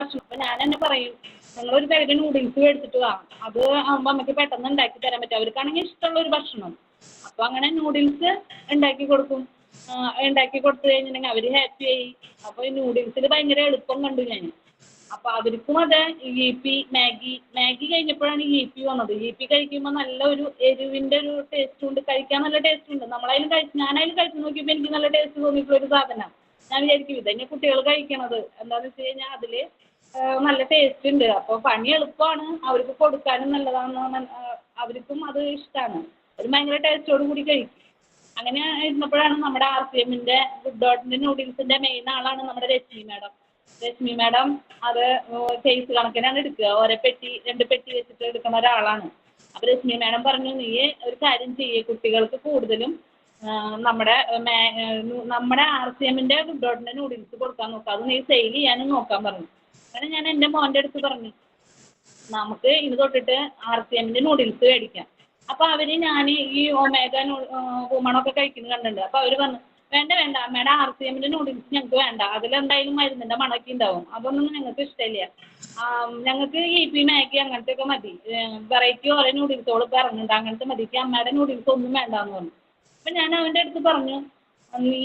ഭക്ഷണം. അപ്പൊ ഞാൻ തന്നെ പറയും, നിങ്ങളൊരു പാക്കറ്റ് നൂഡിൽസ് മേടിച്ചിട്ട് വാ, അത് ആകുമ്പോൾ നമുക്ക് പെട്ടെന്ന് ഉണ്ടാക്കി തരാൻ പറ്റും. അവർക്കാണെങ്കിൽ ഇഷ്ടമുള്ള ഒരു ഭക്ഷണം. അപ്പൊ അങ്ങനെ നൂഡിൽസ് ഉണ്ടാക്കി കൊടുക്കും. ഉണ്ടാക്കി കൊടുത്തു കഴിഞ്ഞിട്ടുണ്ടെങ്കിൽ അവർ ഹാപ്പി ആയി. അപ്പൊ ഈ നൂഡിൽസിൽ ഭയങ്കര എളുപ്പം കണ്ടു ഞാൻ. അപ്പൊ അവർക്കും അതെ ഈപ്പി മാഗി കഴിഞ്ഞപ്പോഴാണ് ഈപ്പി വന്നത്. ഈപ്പി കഴിക്കുമ്പോൾ നല്ല ഒരു എരിവിന്റെ ഒരു ടേസ്റ്റ് ഉണ്ട്, കഴിക്കാൻ നല്ല ടേസ്റ്റ് ഉണ്ട്. ഞാനായാലും കഴിച്ചു നോക്കിയപ്പോൾ എനിക്ക് നല്ല ടേസ്റ്റ് തോന്നിയിട്ടുള്ള ഒരു സാധനം. ഞാൻ വിചാരിക്കും ഇതന്നെ കുട്ടികൾ കഴിക്കണത് എന്താണെന്ന് വെച്ച് കഴിഞ്ഞാൽ അതില് നല്ല ടേസ്റ്റ് ഉണ്ട്. അപ്പോൾ പണി എളുപ്പമാണ്, അവർക്ക് കൊടുക്കാനും നല്ലതാണെന്ന് അവർക്കും അത് ഇഷ്ടമാണ്. ഒരു ഭയങ്കര ടേസ്റ്റോട് കൂടി കഴിക്കും. അങ്ങനെ ഇരുന്നപ്പോഴാണ് നമ്മുടെ RCMന്റെ ഗുഡ് ഡോട്ടിന്റെ നൂഡിൽസിന്റെ മെയിൻ ആളാണ് നമ്മുടെ രശ്മി മാഡം അത് കേസ് കണക്കിനാണ് എടുക്കുക. ഓരോ പെട്ടി 2 പെട്ടി വെച്ചിട്ട് എടുക്കുന്ന ഒരാളാണ്. അപ്പൊ രശ്മി മാഡം പറഞ്ഞു, നീ ഒരു കാര്യം ചെയ്യേ, കുട്ടികൾക്ക് കൂടുതലും നമ്മുടെ RCMന്റെ ഗുഡ് ഡോട്ടിന്റെ നൂഡിൽസ് കൊടുക്കാൻ നോക്കാം, അത് നീ സെയിൽ ചെയ്യാനും നോക്കാൻ പറഞ്ഞു. അങ്ങനെ ഞാൻ എൻ്റെ മോൻ്റെ അടുത്ത് പറഞ്ഞു, നമുക്ക് ഇത് തൊട്ടിട്ട് RCMന്റെ നൂഡിൽസ് മേടിക്കാം. അപ്പൊ അവര് ഞാൻ ഈ ഒമേഗ വുമണൊക്കെ കഴിക്കുന്നത് കണ്ടിട്ടുണ്ട്. അപ്പൊ അവര് പറഞ്ഞു, വേണ്ട അമ്മയുടെ RCMന്റെ നൂഡിൽസ് ഞങ്ങൾക്ക് വേണ്ട, അതിലെന്തായാലും മരുന്നിന്റെ മണക്കി ഉണ്ടാവും, അതൊന്നും ഞങ്ങൾക്ക് ഇഷ്ടമില്ല. ഞങ്ങൾക്ക് ഈപ്പി മാഗി അങ്ങനത്തെ ഒക്കെ മതി, വെറൈറ്റി ഓരോ നൂഡിൽസോട് ഇപ്പം ഇറങ്ങുന്നുണ്ട്, അങ്ങനത്തെ മതി, അമ്മയുടെ നൂഡിൽസ് ഒന്നും വേണ്ടാന്ന് പറഞ്ഞു. അപ്പൊ ഞാൻ അവൻ്റെ അടുത്ത് പറഞ്ഞു, നീ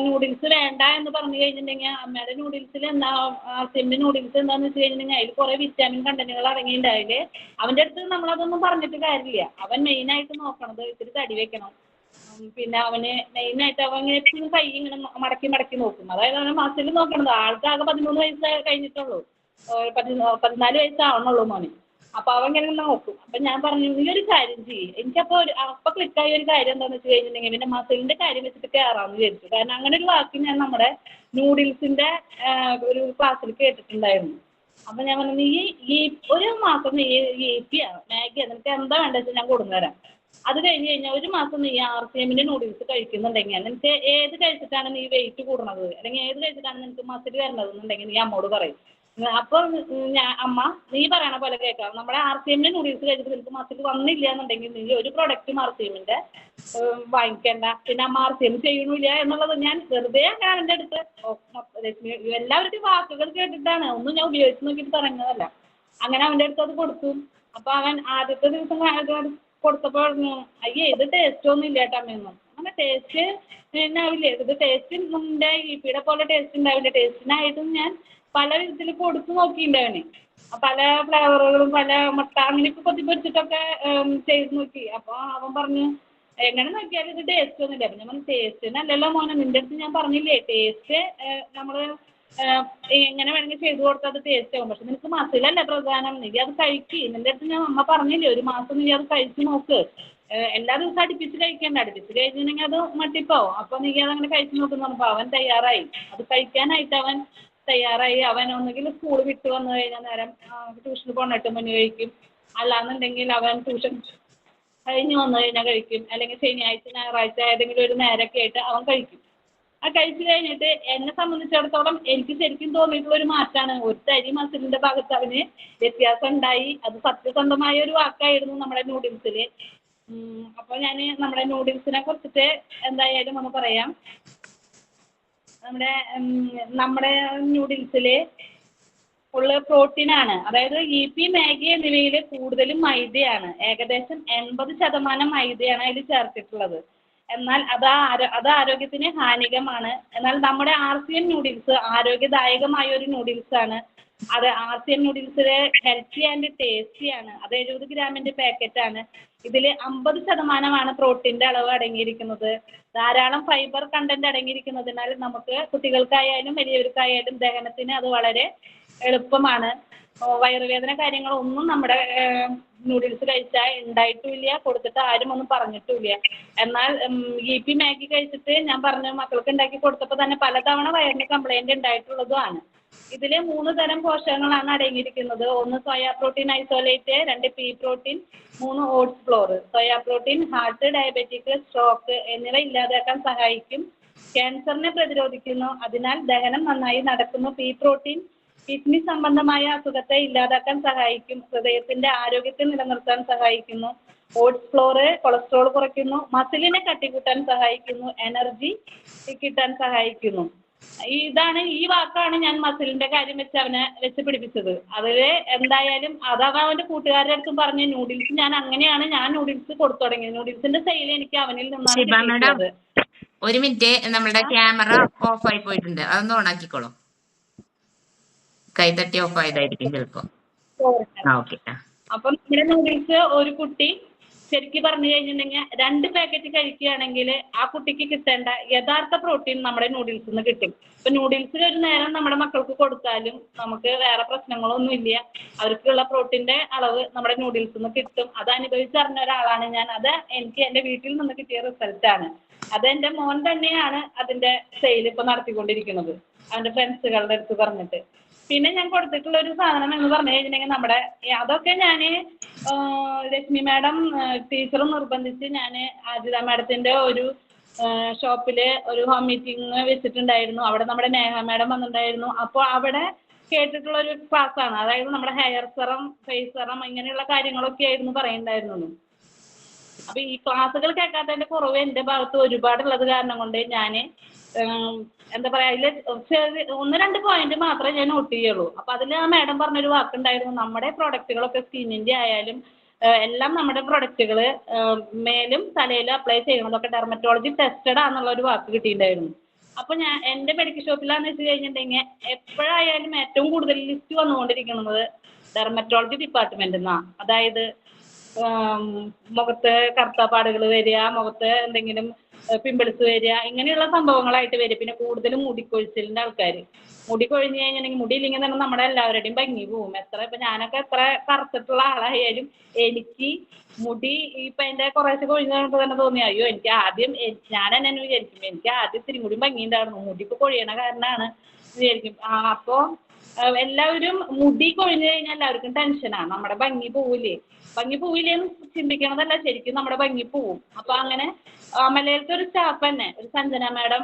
നൂഡിൽസ് വേണ്ട എന്ന് പറഞ്ഞു കഴിഞ്ഞിട്ടുണ്ടെങ്കിൽ അമ്മയുടെ നൂഡിൽസിൽ എന്താ RCMന്റെ നൂഡിൽസ് എന്താണെന്ന് വെച്ച് കഴിഞ്ഞിട്ടുണ്ടെങ്കിൽ അതിൽ കുറേ വിറ്റാമിൻ കണ്ടന്റുകൾ അടങ്ങിയിട്ടുണ്ടായില്ലേ. അവൻ്റെ അടുത്ത് നമ്മളതൊന്നും പറഞ്ഞിട്ട് കാര്യമില്ല. അവൻ മെയിനായിട്ട് നോക്കണത് ഇത്തിരി തടി വെക്കണം. പിന്നെ അവന് മെയിനായിട്ട് അവൻ ഇങ്ങനെ എപ്പോഴും കൈ ഇങ്ങനെ മടക്കി നോക്കും. അതായത് അവനെ മസിൽ നോക്കണത്. ആൾക്കാകെ 13 വയസ്സ് കഴിഞ്ഞിട്ടുള്ളൂ, 14 വയസ്സാവണുള്ളൂ മോന്. അപ്പൊ അവൻ ഇങ്ങനെ നോക്കും. അപ്പൊ ഞാൻ പറഞ്ഞു, നീ ഒരു കാര്യം ചെയ്യും, എനിക്കപ്പോൾ അപ്പൊ ക്ലിക്കായ ഒരു കാര്യം എന്താണെന്ന് വെച്ച് കഴിഞ്ഞിട്ടുണ്ടെങ്കിൽ പിന്നെ മസിലിന്റെ കാര്യം വെച്ചിട്ട് കയറാമെന്ന് വിചാരിച്ചു. കാരണം അങ്ങനെ ഒരു വാക്ക് ഞാൻ നമ്മുടെ നൂഡിൽസിന്റെ ഒരു ക്ലാസ്സിൽ കേട്ടിട്ടുണ്ടായിരുന്നു. അപ്പൊ ഞാൻ പറഞ്ഞു, നീ ഈ ഒരു മാസം നീ ഈപ്പിയാണ് മാഗിയാണ് നിനക്ക് എന്താ വേണ്ടത് വെച്ചാൽ ഞാൻ കൊടുന്നുതരാം. അത് കഴിഞ്ഞ് കഴിഞ്ഞാൽ ഒരു മാസം നീ RCMന്റെ നൂഡിൽസ് കഴിക്കുന്നുണ്ടെങ്കിൽ നിനക്ക് ഏത് കഴിച്ചിട്ടാണ് നീ വെയിറ്റ് കൂടുന്നത്, അല്ലെങ്കിൽ ഏത് കഴിച്ചിട്ടാണ് നിനക്ക് മസിൽ വരുന്നത് എന്നുണ്ടെങ്കിൽ നീ അമ്മോട് പറയും. അപ്പോൾ അമ്മ നീ പറയണ പോലെ കേൾക്കാം, നമ്മുടെ RCMന്റെ നൂഡിൽസ് കഴിച്ചിട്ട് നിനക്ക് മസിൽ വന്നില്ല എന്നുണ്ടെങ്കിൽ നീ ഒരു പ്രൊഡക്റ്റും RCMന്റെ വാങ്ങിക്കേണ്ട, പിന്നെ അമ്മ RCM ചെയ്യണില്ല എന്നുള്ളത് ഞാൻ വെറുതെ അങ്ങനെ അവൻ്റെ അടുത്ത് എല്ലാവരുടെയും വാക്കുകൾ കേട്ടിട്ടാണ്, ഒന്നും ഞാൻ ഉപയോഗിച്ച് നോക്കിയിട്ട് പറയുന്നതല്ല. അങ്ങനെ അവൻ്റെ അടുത്ത് അത് കൊടുത്തു. അപ്പോൾ അവൻ ആദ്യത്തെ ദിവസം കൊടുത്തപ്പോൾ അയ്യേ ഇത് ടേസ്റ്റ് ഒന്നും ഇല്ല കേട്ടോ അമ്മയൊന്നും. അങ്ങനെ ടേസ്റ്റ് ഉണ്ടാവില്ലേ, ഇത് ടേസ്റ്റിൻ്റെ ഈപ്പിയുടെ പോലെ ടേസ്റ്റ് ഉണ്ടാവില്ല. ടേസ്റ്റിനായിട്ടും ഞാൻ പല വിധത്തിൽ കൊടുത്തു നോക്കിയിട്ടുണ്ടവന്, പല ഫ്ലേവറുകളും പല മുട്ട അങ്ങനെയൊക്കെ പൊത്തിപ്പൊരിച്ചിട്ടൊക്കെ ചെയ്ത് നോക്കി. അപ്പോൾ അവൻ പറഞ്ഞു, എങ്ങനെ നോക്കിയാലും ഇത് ടേസ്റ്റ് ഒന്നുമില്ല. അപ്പം ഞാൻ പറഞ്ഞു, ടേസ്റ്റിനല്ലല്ലോ മോനെ, നിൻ്റെ അടുത്ത് ഞാൻ പറഞ്ഞില്ലേ ടേസ്റ്റ് നമ്മൾ എങ്ങനെ വേണമെങ്കിൽ ചെയ്ത് കൊടുത്താൽ അത് ടേസ്റ്റ് ആകും, പക്ഷെ നിനക്ക് മസിലല്ലേ പ്രധാനം, നീ അത് കഴിക്ക്. നിൻ്റെ അടുത്ത് ഞാൻ അമ്മ പറഞ്ഞില്ലേ ഒരു മാസം നീ അത് കഴിച്ച് നോക്ക്, എല്ലാ ദിവസവും അടുപ്പിച്ച് കഴിക്കേണ്ട, അടുപ്പിച്ച് കഴിച്ചിട്ടുണ്ടെങ്കിൽ അത് മട്ടിപ്പാവും, അപ്പോൾ നീ അതങ്ങനെ കഴിച്ച് നോക്കുന്നു. അപ്പോൾ അവൻ തയ്യാറായി, അത് കഴിക്കാനായിട്ട് അവൻ തയ്യാറായി. അവൻ ഒന്നുകിൽ സ്കൂൾ വിട്ട് വന്നു കഴിഞ്ഞാൽ നേരം ട്യൂഷന് പോകണിട്ട് മുന്നേ കഴിക്കും, അല്ലാന്നുണ്ടെങ്കിൽ അവൻ ട്യൂഷൻ കഴിഞ്ഞ് വന്നു കഴിഞ്ഞാൽ കഴിക്കും, അല്ലെങ്കിൽ ശനിയാഴ്ച ഞായറാഴ്ച ഏതെങ്കിലും ഒരു നേരമൊക്കെ ആയിട്ട് അവൻ കഴിക്കും. ആ കഴിച്ച് കഴിഞ്ഞിട്ട് എന്നെ സംബന്ധിച്ചിടത്തോളം എനിക്ക് ശരിക്കും തോന്നിയിട്ടുള്ള ഒരു മാറ്റമാണ്, ഒരു തരി മസിലിൻ്റെ ഭാഗത്ത് അവന് വ്യത്യാസം ഉണ്ടായി. അത് സത്യസന്ധമായ ഒരു വാക്കായിരുന്നു നമ്മുടെ നൂഡിൽസിൽ. അപ്പോൾ ഞാൻ നമ്മുടെ നൂഡിൽസിനെ കുറിച്ചിട്ട് എന്തായാലും ഒന്ന് പറയാം. നമ്മുടെ നൂഡിൽസിൽ ഫുള്ള് പ്രോട്ടീനാണ്. അതായത് ഈപ്പി മാഗി എന്നിവയിൽ കൂടുതലും മൈദയാണ്, ഏകദേശം 80% മൈദയാണ് അതിൽ ചേർത്തിട്ടുള്ളത്. എന്നാൽ അത് ആരോഗ്യത്തിന് ഹാനികരമാണ്. എന്നാൽ നമ്മുടെ RCM നൂഡിൽസ് ആരോഗ്യദായകമായ ഒരു നൂഡിൽസാണ്. അത് RCM നൂഡിൽസിലെ ഹെൽത്തി ആൻഡ് ടേസ്റ്റിയാണ്. അത് 70 ഗ്രാമിൻ്റെ പാക്കറ്റാണ്. ഇതിൽ 50% പ്രോട്ടീൻ്റെ അളവ് അടങ്ങിയിരിക്കുന്നത്. ധാരാളം ഫൈബർ കണ്ടന്റ് അടങ്ങിയിരിക്കുന്നതിനാൽ നമുക്ക് കുട്ടികൾക്കായാലും വലിയവർക്കായാലും ദഹനത്തിന് അത് വളരെ എളുപ്പമാണ്. വയറുവേദന കാര്യങ്ങളൊന്നും നമ്മുടെ നൂഡിൽസ് കഴിച്ചാൽ ഉണ്ടായിട്ടുമില്ല, കൊടുത്തിട്ട് ആരും ഒന്നും പറഞ്ഞിട്ടുമില്ല. എന്നാൽ ഈപ്പി മാഗി കഴിച്ചിട്ട് ഞാൻ പറഞ്ഞു, മക്കൾക്ക് ഉണ്ടാക്കി കൊടുത്തപ്പോൾ തന്നെ പലതവണ വയറിന് കംപ്ലൈൻറ്റ് ഉണ്ടായിട്ടുള്ളതുമാണ്. ഇതിൽ 3 തരം പോഷകങ്ങളാണ് അടങ്ങിയിരിക്കുന്നത്. 1 soya protein isolate, 2 P protein, 3 oats floor. Soya protein heart, diabetic, stroke എന്നിവ ഇല്ലാതാക്കാൻ സഹായിക്കും, ക്യാൻസറിനെ പ്രതിരോധിക്കുന്നു, അതിനാൽ ദഹനം നന്നായി നടക്കുന്നു. പീ പ്രോട്ടീൻ കിഡ്നി സംബന്ധമായ അസുഖത്തെ ഇല്ലാതാക്കാൻ സഹായിക്കും, ഹൃദയത്തിൻ്റെ ആരോഗ്യത്തെ നിലനിർത്താൻ സഹായിക്കുന്നു. ഓട്സ് ഫ്ലോർ കൊളസ്ട്രോൾ കുറയ്ക്കുന്നു, മസിലിനെ കട്ടികൂട്ടാൻ സഹായിക്കുന്നു, എനർജി കിട്ടാൻ സഹായിക്കുന്നു. ഇതാണ് ഈ വാക്കാണ് ഞാൻ മസിലിന്റെ കാര്യം വെച്ച് അവനെ വെച്ച് പിടിപ്പിച്ചത്. അതില് എന്തായാലും അഥവാ അവന്റെ കൂട്ടുകാരുടെ അടുത്തും പറഞ്ഞ നൂഡിൽസ് ഞാൻ അങ്ങനെയാണ് ഞാൻ നൂഡിൽസ് കൊടുത്തു തുടങ്ങിയത്. നൂഡിൽസിന്റെ സെയിൽ എനിക്ക് അവനിൽ നിന്നാണ് കിട്ടിയിട്ടുള്ളത്. ഒരു മിനിറ്റ്, നമ്മുടെ ക്യാമറ ഓഫ് ആയി പോയിട്ടുണ്ട്, അതൊന്ന് ഓൺ ആക്കിക്കോളൂ. കൈതട്ടി ഓഫ് ആയതായിരിക്കും ചിലപ്പോ. ഓക്കെ. അപ്പം നമ്മുടെ നൂഡിൽസ് ഒരു കുട്ടി ശരിക്കും പറഞ്ഞു കഴിഞ്ഞിട്ടുണ്ടെങ്കിൽ 2 പാക്കറ്റ് കഴിക്കുകയാണെങ്കിൽ ആ കുട്ടിക്ക് കിട്ടേണ്ട യഥാർത്ഥ പ്രോട്ടീൻ നമ്മുടെ നൂഡിൽസിൽ നിന്ന് കിട്ടും. ഇപ്പൊ നൂഡിൽസിൽ ഒരു നേരം നമ്മുടെ മക്കൾക്ക് കൊടുത്താലും നമുക്ക് വേറെ പ്രശ്നങ്ങളൊന്നും ഇല്ല. അവർക്കുള്ള പ്രോട്ടീന്റെ അളവ് നമ്മുടെ നൂഡിൽസിൽ നിന്ന് കിട്ടും. അത് അനുഭവിച്ചറിഞ്ഞ ഒരാളാണ് ഞാൻ. അത് എനിക്ക് എൻ്റെ വീട്ടിൽ നിന്ന് കിട്ടിയ റിസൾട്ടാണ്. അത് എൻ്റെ മോൻ തന്നെയാണ് അതിന്റെ സെയിൽ ഇപ്പൊ നടത്തിക്കൊണ്ടിരിക്കുന്നത്, അവന്റെ ഫ്രണ്ട്സുകളുടെ അടുത്ത് പറഞ്ഞിട്ട്. പിന്നെ ഞാൻ കൊടുത്തിട്ടുള്ള ഒരു സാധനം എന്ന് പറഞ്ഞു കഴിഞ്ഞിട്ടുണ്ടെങ്കിൽ നമ്മുടെ അതൊക്കെ ഞാൻ രശ്മി മാഡം ടീച്ചർ നിർബന്ധിച്ച് ഞാൻ ആജിത മാഡത്തിന്റെ ഒരു ഷോപ്പില് ഒരു ഹോം മീറ്റിംഗ് വെച്ചിട്ടുണ്ടായിരുന്നു. അവിടെ നമ്മുടെ നേഹ മാഡം വന്നിട്ടുണ്ടായിരുന്നു. അപ്പോൾ അവിടെ കേട്ടിട്ടുള്ള ഒരു ക്ലാസ്സാണ്. അതായത് നമ്മുടെ ഹെയർ സെറം, ഫേസ് സെറം ഇങ്ങനെയുള്ള കാര്യങ്ങളൊക്കെ ആയിരുന്നു പറയുന്നുണ്ടായിരുന്നത്. അപ്പൊ ഈ ക്ലാസ്സുകൾ കേൾക്കാത്തതിന്റെ കുറവ് എൻ്റെ ഭാഗത്ത് ഒരുപാടുള്ളത് കാരണം കൊണ്ട് ഞാൻ എന്താ പറയാ, അതിൽ 1-2 പോയിന്റ് മാത്രമേ ഞാൻ നോട്ട് ചെയ്യുള്ളൂ. അപ്പൊ അതിൽ ആ മാഡം പറഞ്ഞൊരു വാക്കുണ്ടായിരുന്നു, നമ്മുടെ പ്രൊഡക്റ്റുകളൊക്കെ സ്കിന്നിന്റെ ആയാലും എല്ലാം നമ്മുടെ പ്രൊഡക്റ്റുകൾ മേലും തലയിലും അപ്ലൈ ചെയ്യണതൊക്കെ ഡെർമറ്റോളജി ടെസ്റ്റഡ് ആണെന്നുള്ള ഒരു വാക്ക് കിട്ടിയിട്ടുണ്ടായിരുന്നു. അപ്പൊ ഞാൻ എൻ്റെ മെഡിക്കൽ ഷോപ്പിലാന്ന് വെച്ച് കഴിഞ്ഞിട്ടുണ്ടെങ്കിൽ എപ്പോഴായാലും ഏറ്റവും കൂടുതൽ ലിസ്റ്റ് വന്നുകൊണ്ടിരിക്കുന്നത് ഡെർമറ്റോളജി ഡിപ്പാർട്ട്മെന്റിൽ നിന്നാണ്. അതായത് മുഖത്ത് കറുത്ത പാടുകൾ വരിക, മുഖത്ത് എന്തെങ്കിലും പിമ്പിൾസ് വരിക, ഇങ്ങനെയുള്ള സംഭവങ്ങളായിട്ട് വരും. പിന്നെ കൂടുതലും മുടിക്കൊഴിച്ചിലിന്റെ ആൾക്കാർ. മുടി കൊഴിഞ്ഞു കഴിഞ്ഞിട്ടുണ്ടെങ്കിൽ മുടിയില്ലെങ്കിൽ തന്നെ നമ്മുടെ എല്ലാവരുടെയും ഭംഗി പോവും. ഇപ്പൊ ഞാനൊക്കെ എത്ര കറുത്തിട്ടുള്ള ആളായാലും എനിക്ക് മുടി ഇപ്പൊ എൻ്റെ കുറേശ്ശെ കൊഴിഞ്ഞു കഴിഞ്ഞപ്പോൾ തന്നെ തോന്നി, അയ്യോ എനിക്ക് ആദ്യം ഞാൻ എന്നെ വിചാരിക്കും എനിക്ക് ആദ്യം ഇത്തിരി കൂടി ഭംഗി ഉണ്ടായിരുന്നു, മുടി ഇപ്പൊ കൊഴിയണ കാരണമാണ് വിചാരിക്കും. അപ്പോൾ എല്ലാവരും മുടി കൊഴിഞ്ഞു കഴിഞ്ഞാൽ എല്ലാവർക്കും ടെൻഷനാണ്, നമ്മുടെ ഭംഗി പോവില്ലേ. ഭംഗി പോവില്ലേന്ന് ചിന്തിക്കണതല്ല, ശരിക്കും നമ്മുടെ ഭംഗി പോവും. അപ്പൊ അങ്ങനെ മലയാളത്തെ ഒരു സ്റ്റാഫ് തന്നെ, ഒരു സഞ്ജന മാഡം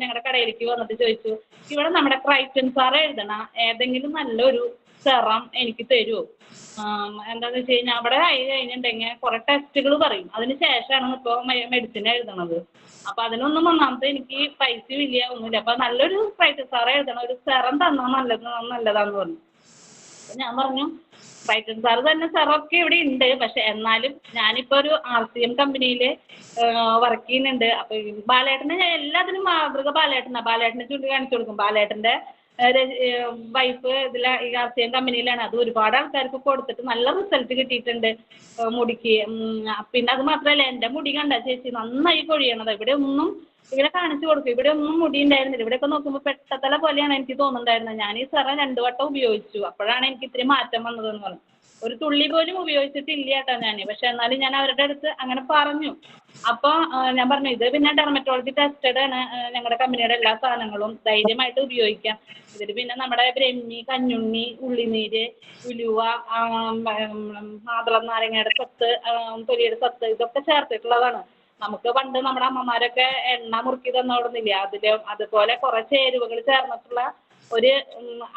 ഞങ്ങളുടെ കടയിലേക്ക് വന്നിട്ട് ചോദിച്ചു, ഇവിടെ നമ്മുടെ ക്രൈറ്റൻ സാർ എഴുതണ ഏതെങ്കിലും നല്ലൊരു സെറം എനിക്ക് തരുമോ? എന്താന്ന് വെച്ച് കഴിഞ്ഞാൽ അവിടെ ആയി കഴിഞ്ഞിട്ടുണ്ടെങ്കിൽ കുറെ ടെസ്റ്റുകൾ പറയും, അതിന് ശേഷമാണ് ഇപ്പോൾ മെഡിസിൻ എഴുതണത്. അപ്പൊ അതിനൊന്നും ഒന്നാമത്തെ എനിക്ക് പൈസയും ഇല്ല, ഒന്നുമില്ല. അപ്പൊ നല്ലൊരു ക്രൈറ്റൻ സാർ എഴുതണ ഒരു സെറം തന്നാൽ നല്ലതാന്ന് പറഞ്ഞു. അപ്പൊ ഞാൻ പറഞ്ഞു, ക്രൈറ്റൻ സാർ തന്നെ സെറമൊക്കെ ഇവിടെ ഉണ്ട്, പക്ഷെ എന്നാലും ഞാനിപ്പോ ഒരു RCM കമ്പനിയിൽ വർക്ക് ചെയ്യുന്നുണ്ട്. അപ്പൊ ബാലേട്ടനെ ഞാൻ എല്ലാത്തിനും മാതൃക ബാലേട്ടനെ ചൂണ്ടി കാണിച്ചു കൊടുക്കും. ബാലേട്ടന്റെ വൈഫ് ഇതിലെ RCM കമ്പനിയിലാണ്. അത് ഒരുപാട് ആൾക്കാർക്ക് കൊടുത്തിട്ട് നല്ല റിസൾട്ട് കിട്ടിയിട്ടുണ്ട് മുടിക്ക്. പിന്നെ അത് മാത്രമല്ല, എൻ്റെ മുടി കണ്ട ചേച്ചി നന്നായി കൊഴിയണത്. ഇവിടെ കാണിച്ചു കൊടുക്കും, ഇവിടെ ഒന്നും മുടി ഉണ്ടായിരുന്നില്ല. ഇവിടെയൊക്കെ നോക്കുമ്പോൾ പെട്ടത്തല പോലെയാണ് എനിക്ക് തോന്നുന്നുണ്ടായിരുന്നത്. ഞാൻ ഈ സെറം 2 വട്ടം ഉപയോഗിച്ചു, അപ്പോഴാണ് എനിക്ക് ഇത്തിരി മാറ്റം വന്നതെന്ന് പറഞ്ഞു. ഒരു തുള്ളി പോലും ഉപയോഗിച്ചിട്ടില്ല കേട്ടോ ഞാൻ. പക്ഷെ എന്നാലും ഞാൻ അവരുടെ അടുത്ത് അങ്ങനെ പറഞ്ഞു. അപ്പോൾ ഞാൻ പറഞ്ഞു, ഇത് പിന്നെ ഡെർമറ്റോളജി ടെസ്റ്റഡ് ആണ് ഞങ്ങളുടെ കമ്പനിയുടെ എല്ലാ സാധനങ്ങളും, ധൈര്യമായിട്ട് ഉപയോഗിക്കാം. ഇതിൽ പിന്നെ നമ്മുടെ ബ്രഹ്മി, കഞ്ഞുണ്ണി, ഉള്ളിനീര്, ഉലുവ, മാതളം നാരങ്ങയുടെ സത്ത്, തൊലിയുടെ സത്ത്, ഇതൊക്കെ ചേർത്തിട്ടുള്ളതാണ്. നമുക്ക് പണ്ട് നമ്മുടെ അമ്മമാരൊക്കെ എണ്ണ മുറുക്കി തന്നോടുന്നില്ല, അതുപോലെ കുറെ ചേരുവകൾ ചേർന്നിട്ടുള്ള ഒരു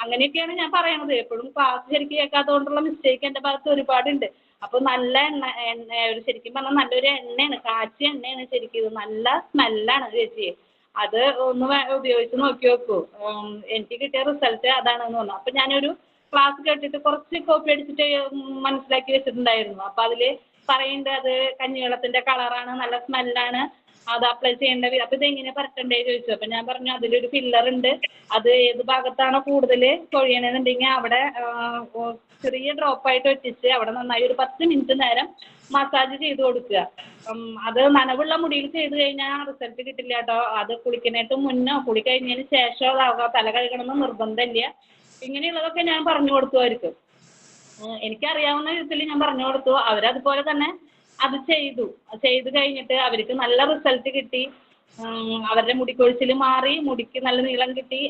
അങ്ങനെയൊക്കെയാണ് ഞാൻ പറയണത്. എപ്പോഴും ക്ലാസ് ശരിക്കും കേൾക്കാത്തതുകൊണ്ടുള്ള മിസ്റ്റേക്ക് എൻ്റെ ഭാഗത്ത് ഒരുപാടുണ്ട്. അപ്പൊ നല്ല എണ്ണ ശരിക്കും പറഞ്ഞാൽ നല്ലൊരു എണ്ണയാണ്, കാച്ചിയ എണ്ണയാണ് ശരിക്കും. ഇത് നല്ല സ്മെല്ലാണ് ചേച്ചി. അത് ഒന്ന് ഉപയോഗിച്ച് നോക്കി നോക്കൂ. എനിക്ക് കിട്ടിയ റിസൾട്ട് അതാണെന്ന് പറഞ്ഞു. അപ്പൊ ഞാനൊരു ക്ലാസ് കേട്ടിട്ട് കുറച്ച് കോപ്പി അടിച്ചിട്ട് മനസ്സിലാക്കി വെച്ചിട്ടുണ്ടായിരുന്നു. അപ്പൊ അതില് പറയുന്നുണ്ട്, അത് കഞ്ഞിവെള്ളത്തിന്റെ കളറാണ്, നല്ല സ്മെല്ലാണ്, അത് അപ്ലൈ ചെയ്യേണ്ടത്. അപ്പൊ ഇതെങ്ങനെ പരട്ടണ്ടേ ചോദിച്ചു. അപ്പൊ ഞാൻ പറഞ്ഞു, അതിലൊരു ഫില്ലർ ഉണ്ട്, അത് ഏത് ഭാഗത്താണോ കൂടുതൽ കൊഴിയണമെന്നുണ്ടെങ്കിൽ അവിടെ ചെറിയ ഡ്രോപ്പായിട്ട് വെച്ചിട്ട് അവിടെ നന്നായി ഒരു 10 മിനിറ്റ് നേരം മസാജ് ചെയ്ത് കൊടുക്കുക. അത് നനവുള്ള മുടിയിൽ ചെയ്ത് കഴിഞ്ഞാൽ റിസൾട്ട് കിട്ടില്ല കേട്ടോ. അത് കുളിക്കുന്നതിന് മുന്നോ കുളി കഴിഞ്ഞതിന് ശേഷമോ തല കഴുകണമെന്ന് നിർബന്ധമില്ല. ഇങ്ങനെയുള്ളതൊക്കെ ഞാൻ പറഞ്ഞു കൊടുത്തു അവർക്ക്. എനിക്കറിയാവുന്ന വിധത്തിൽ ഞാൻ പറഞ്ഞു കൊടുത്തു. അവരതുപോലെ തന്നെ അത് ചെയ്തു കഴിഞ്ഞിട്ട് അവർക്ക് നല്ല റിസൾട്ട് കിട്ടി. അവരുടെ മുടിക്കൊഴിച്ചിൽ മാറി, മുടിക്ക് നല്ല നീളം കിട്ടി.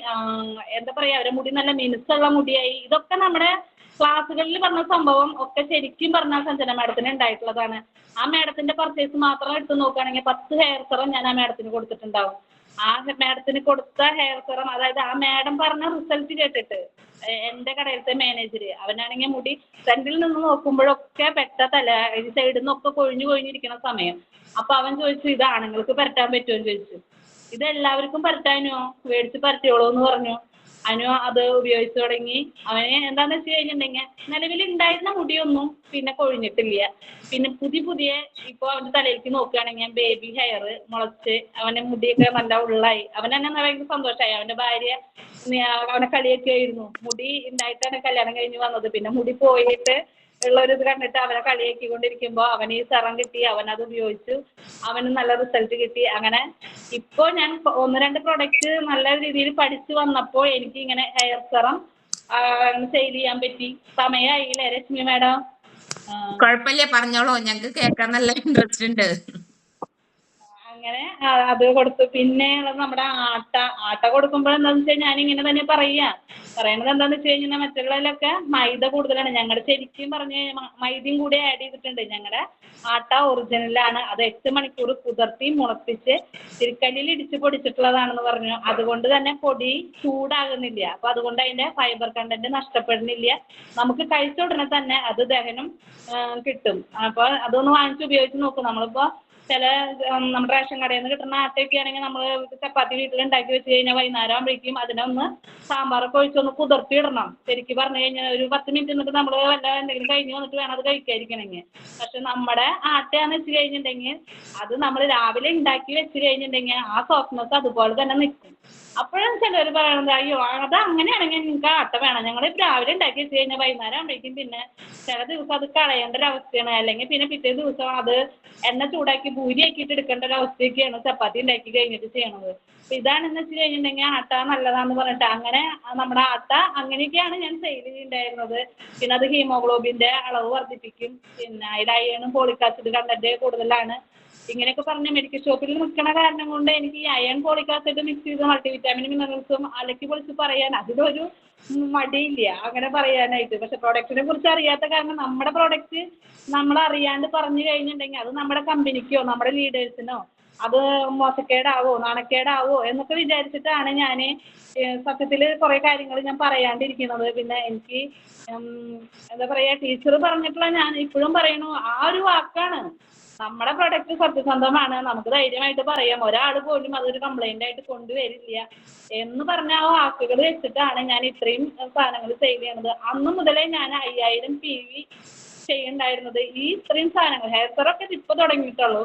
എന്താ പറയാ, അവരുടെ മുടി നല്ല മിനുസുള്ള മുടിയായി. ഇതൊക്കെ നമ്മുടെ ക്ലാസ്സുകളിൽ പറഞ്ഞ സംഭവം ഒക്കെ ശരിക്കും പറഞ്ഞാൽ സഞ്ജന മാഡത്തിന് ഉണ്ടായിട്ടുള്ളതാണ്. ആ മാഡത്തിന്റെ പർച്ചേസ് മാത്രം എടുത്ത് നോക്കുകയാണെങ്കിൽ 10 ഹെയർ സെറം ഞാൻ ആ മാഡത്തിന് കൊടുത്തിട്ടുണ്ടാവും. ആ മാഡത്തിന് കൊടുത്ത ഹെയർ സെറം, അതായത് ആ മാഡം പറഞ്ഞ റിസൾട്ട് കേട്ടിട്ട് എൻ്റെ കടയിലത്തെ മാനേജർ, അവനാണെങ്കിൽ മുടി ഫ്രണ്ടിൽ നിന്ന് നോക്കുമ്പോഴൊക്കെ തല ഈ സൈഡിൽ നിന്നൊക്കെ കൊഴിഞ്ഞിരിക്കുന്ന സമയം. അപ്പൊ അവൻ ചോദിച്ചു, ഇത് ആണുങ്ങൾക്ക് പരട്ടാൻ പറ്റുമോ എന്ന് ചോദിച്ചു. ഇത് എല്ലാവർക്കും പരട്ടാനോ മേടിച്ച് പരട്ടിയോളൂ എന്ന് പറഞ്ഞു. അനു അത് ഉപയോഗിച്ച് തുടങ്ങി. അവന് എന്താന്ന് വെച്ച് കഴിഞ്ഞിട്ടുണ്ടെങ്കിൽ നിലവിൽ ഉണ്ടായിരുന്ന മുടിയൊന്നും പിന്നെ കൊഴിഞ്ഞിട്ടില്ല. പിന്നെ പുതിയ ഇപ്പൊ അവന്റെ തലയിലേക്ക് നോക്കുകയാണെങ്കിൽ ബേബി ഹെയർ മുളച്ച് അവന്റെ മുടിയൊക്കെ നല്ല ഉള്ളായി. അവൻ തന്നെ ഭയങ്കര സന്തോഷമായി. അവന്റെ ഭാര്യ അവനെ കളിയാക്കിയായിരുന്നു. മുടി ഉണ്ടായിട്ടാണ് കല്യാണം കഴിഞ്ഞ് വന്നത്. പിന്നെ മുടി പോയിട്ട് ഉള്ളൊരിത് കണ്ടിട്ട് അവനെ കളിയാക്കിക്കൊണ്ടിരിക്കുമ്പോൾ അവന് ഈ സെറം കിട്ടി. അവനത് ഉപയോഗിച്ചു. അവന് നല്ല റിസൾട്ട് കിട്ടി. അങ്ങനെ ഇപ്പോൾ ഞാൻ 1-2 പ്രൊഡക്റ്റ് നല്ല രീതിയിൽ പഠിച്ചു വന്നപ്പോൾ എനിക്ക് ഇങ്ങനെ ഹെയർ സെറം സെയിൽ ചെയ്യാൻ പറ്റി. സമയമായില്ലേ രശ്മി മാഡം? കുഴപ്പമില്ല, പറഞ്ഞോളൂ, ഞങ്ങക്ക് കേൾക്കാൻ നല്ല ഇൻട്രസ്റ്റ് ഉണ്ട്. അങ്ങനെ അത് കൊടുത്തു. പിന്നെ ഉള്ളത് നമ്മുടെ ആട്ട കൊടുക്കുമ്പോൾ എന്താണെന്ന് വെച്ചാൽ ഞാനിങ്ങനെ തന്നെ പറയണത് എന്താണെന്ന് വെച്ച് കഴിഞ്ഞാൽ മറ്റുള്ളതിലൊക്കെ മൈദ കൂടുതലാണ്. ഞങ്ങളുടെ ശരിക്കും പറഞ്ഞ് മൈദയും കൂടി ആഡ് ചെയ്തിട്ടുണ്ട്. ഞങ്ങളുടെ ആട്ട ഒറിജിനലാണ്. അത് 8 മണിക്കൂർ കുതിർത്തി മുളപ്പിച്ച് തിരിക്കല്ലിൽ ഇടിച്ച് പൊടിച്ചിട്ടുള്ളതാണെന്ന് പറഞ്ഞു. അതുകൊണ്ട് തന്നെ പൊടി ചൂടാകുന്നില്ല. അപ്പോൾ അതുകൊണ്ട് അതിൻ്റെ ഫൈബർ കണ്ടന്റ് നഷ്ടപ്പെടുന്നില്ല. നമുക്ക് കഴിച്ച ഉടനെ തന്നെ അത് ദഹനം കിട്ടും. അപ്പോൾ അതൊന്ന് വാങ്ങിച്ച് ഉപയോഗിച്ച് നോക്കും. നമ്മളിപ്പോൾ ചില നമ്മുടെ റേഷൻ കടയിൽ നിന്ന് കിട്ടുന്ന ആട്ടയൊക്കെ ആണെങ്കിൽ നമ്മൾ ചപ്പാത്തി വീട്ടിലുണ്ടാക്കി വെച്ച് കഴിഞ്ഞാൽ വൈകുന്നേരം ആകുമ്പോഴേക്കും അതിനൊന്ന് സാമ്പാറൊക്കെ ഒഴിച്ചൊന്ന് കുതിർത്തി ഇടണം. ശരിക്കും പറഞ്ഞു കഴിഞ്ഞാൽ ഒരു 10 മിനിറ്റ് നിന്നിട്ട് നമ്മൾ വല്ല എന്തെങ്കിലും കഴിഞ്ഞ് വന്നിട്ട് വേണം അത് കഴിക്കാതിരിക്കണമെങ്കിൽ. പക്ഷെ നമ്മുടെ ആട്ടയാന്ന് വെച്ച് കഴിഞ്ഞിട്ടുണ്ടെങ്കിൽ അത് നമ്മൾ രാവിലെ ഉണ്ടാക്കി വെച്ച് കഴിഞ്ഞിട്ടുണ്ടെങ്കിൽ ആ സോഫ്റ്റ്നെസ് അതുപോലെ തന്നെ നിൽക്കും. അപ്പോഴും ചിലർ പറയണത് അയ്യോ അത് അങ്ങനെയാണെങ്കിൽ നിങ്ങൾക്ക് ആട്ട വേണം. ഞങ്ങൾ രാവിലെ ഉണ്ടാക്കി വെച്ച് കഴിഞ്ഞാൽ വൈകുന്നേരം ആകുമ്പോഴേക്കും പിന്നെ ചില ദിവസം അത് കളയേണ്ട ഒരു അവസ്ഥയാണ്. അല്ലെങ്കിൽ പിന്നെ പിറ്റേ ദിവസം അത് എണ്ണ ചൂടാക്കി പൂരിയാക്കിയിട്ട് എടുക്കേണ്ട ഒരു അവസ്ഥയൊക്കെയാണ് ചപ്പാത്തി ഉണ്ടാക്കി കഴിഞ്ഞിട്ട് ചെയ്യണത്. അപ്പം ഇതാണെന്ന് വെച്ച് കഴിഞ്ഞിട്ടുണ്ടെങ്കിൽ ആട്ട നല്ലതാണെന്ന് പറഞ്ഞിട്ട് അങ്ങനെ നമ്മുടെ ആട്ട അങ്ങനെയൊക്കെയാണ് ഞാൻ സെയിൽ ചെയ്തിട്ടുണ്ടായിരുന്നത്. പിന്നെ അത് ഹീമോഗ്ലോബിൻ്റെ അളവ് വർദ്ധിപ്പിക്കും. പിന്നെ അതിൽ അയണും ഫോളിക് ആസിഡ് കണ്ടന്റ് കൂടുതലാണ്. ഇങ്ങനെയൊക്കെ പറഞ്ഞ മെഡിക്കൽ ഷോപ്പിൽ നിൽക്കുന്ന കാരണം കൊണ്ട് എനിക്ക് ഈ അയൺ ഫോളിക് ആസിഡ് മിക്സ് ചെയ്ത് മൾട്ടിവിറ്റാമിൻ മിനറൽസും അലക്കി പൊളിച്ച് പറയാൻ അതിലൊരു മടിയില്ല അങ്ങനെ പറയാനായിട്ട്. പക്ഷെ പ്രൊഡക്റ്റിനെ കുറിച്ച് അറിയാത്ത കാരണം നമ്മുടെ പ്രൊഡക്റ്റ് നമ്മൾ അറിയാണ്ട് പറഞ്ഞു കഴിഞ്ഞിട്ടുണ്ടെങ്കിൽ അത് നമ്മുടെ കമ്പനിക്കോ നമ്മുടെ ലീഡേഴ്സിനോ അത് മോശക്കേടാവോ നാണക്കേടാവോ എന്നൊക്കെ വിചാരിച്ചിട്ടാണ് ഞാൻ സത്യത്തിൽ കുറേ കാര്യങ്ങൾ ഞാൻ പറയാണ്ടിരിക്കുന്നത്. പിന്നെ എനിക്ക് എന്താ പറയുക, ടീച്ചർ പറഞ്ഞിട്ടുള്ള ഞാൻ ഇപ്പോഴും പറയണു ആ ഒരു വാക്കാണ്. നമ്മുടെ പ്രൊഡക്റ്റ് സത്യസന്ധമാണ്, നമുക്ക് ധൈര്യമായിട്ട് പറയാം, ഒരാൾ പോലും അതൊരു കംപ്ലൈൻ്റ് ആയിട്ട് കൊണ്ടുവരില്ല എന്ന് പറഞ്ഞ ആ വാക്കുകൾ വെച്ചിട്ടാണ് ഞാൻ ഇത്രയും സാധനങ്ങൾ സെയിൽ ചെയ്യണത്. അന്ന് മുതലേ ഞാൻ 5000 PV ചെയ്യുന്നുണ്ടായിരുന്നത്. ഈ ഇത്രയും സാധനങ്ങൾ ഹെയർ സെറൊക്കെ ഇപ്പോൾ തുടങ്ങിയിട്ടുള്ളൂ.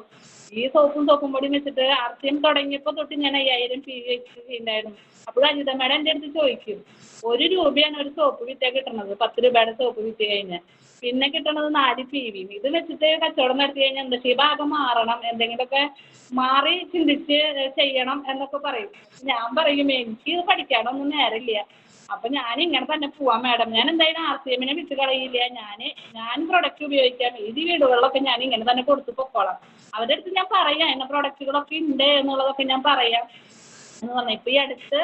ഈ സോപ്പും പൊടിയും വെച്ചിട്ട് RCM തുടങ്ങിയപ്പോൾ തൊട്ട് ഞാൻ 5000 PV വെച്ച് ചെയ്യുന്നുണ്ടായിരുന്നു. അപ്പോൾ അനിത മേഡം എൻ്റെ അടുത്ത് ചോദിക്കും, 1 രൂപയാണ് ഒരു സോപ്പ് വിറ്റാൽ കിട്ടുന്നത്, 10 രൂപയുടെ സോപ്പ് വിറ്റ് കഴിഞ്ഞാൽ. പിന്നെ കിട്ടണത് 4 PV. ഇത് വെച്ചിട്ട് കച്ചവടം നടത്തി കഴിഞ്ഞാൽ എന്താ ഈ ഭാഗം മാറണം, എന്തെങ്കിലുമൊക്കെ മാറി ചിന്തിച്ച് ചെയ്യണം എന്നൊക്കെ പറയും. ഞാൻ പറയും എനിക്ക് ഇത് പഠിക്കാനൊന്നും നേരമില്ല. അപ്പം ഞാൻ ഇങ്ങനെ തന്നെ പോവാം മാഡം, ഞാൻ എന്തായാലും RCM വിട്ട് കളയില്ല, ഞാൻ പ്രൊഡക്റ്റ് ഉപയോഗിക്കാം, ഏത് വീടുകളിലൊക്കെ ഞാൻ ഇങ്ങനെ തന്നെ കൊടുത്ത് പൊക്കോളാം. അവരുടെ അടുത്ത് ഞാൻ പറയാം എന്ന പ്രൊഡക്റ്റുകളൊക്കെ ഉണ്ട് എന്നുള്ളതൊക്കെ ഞാൻ പറയാം എന്ന് പറഞ്ഞു. ഇപ്പം ഈ അടുത്ത്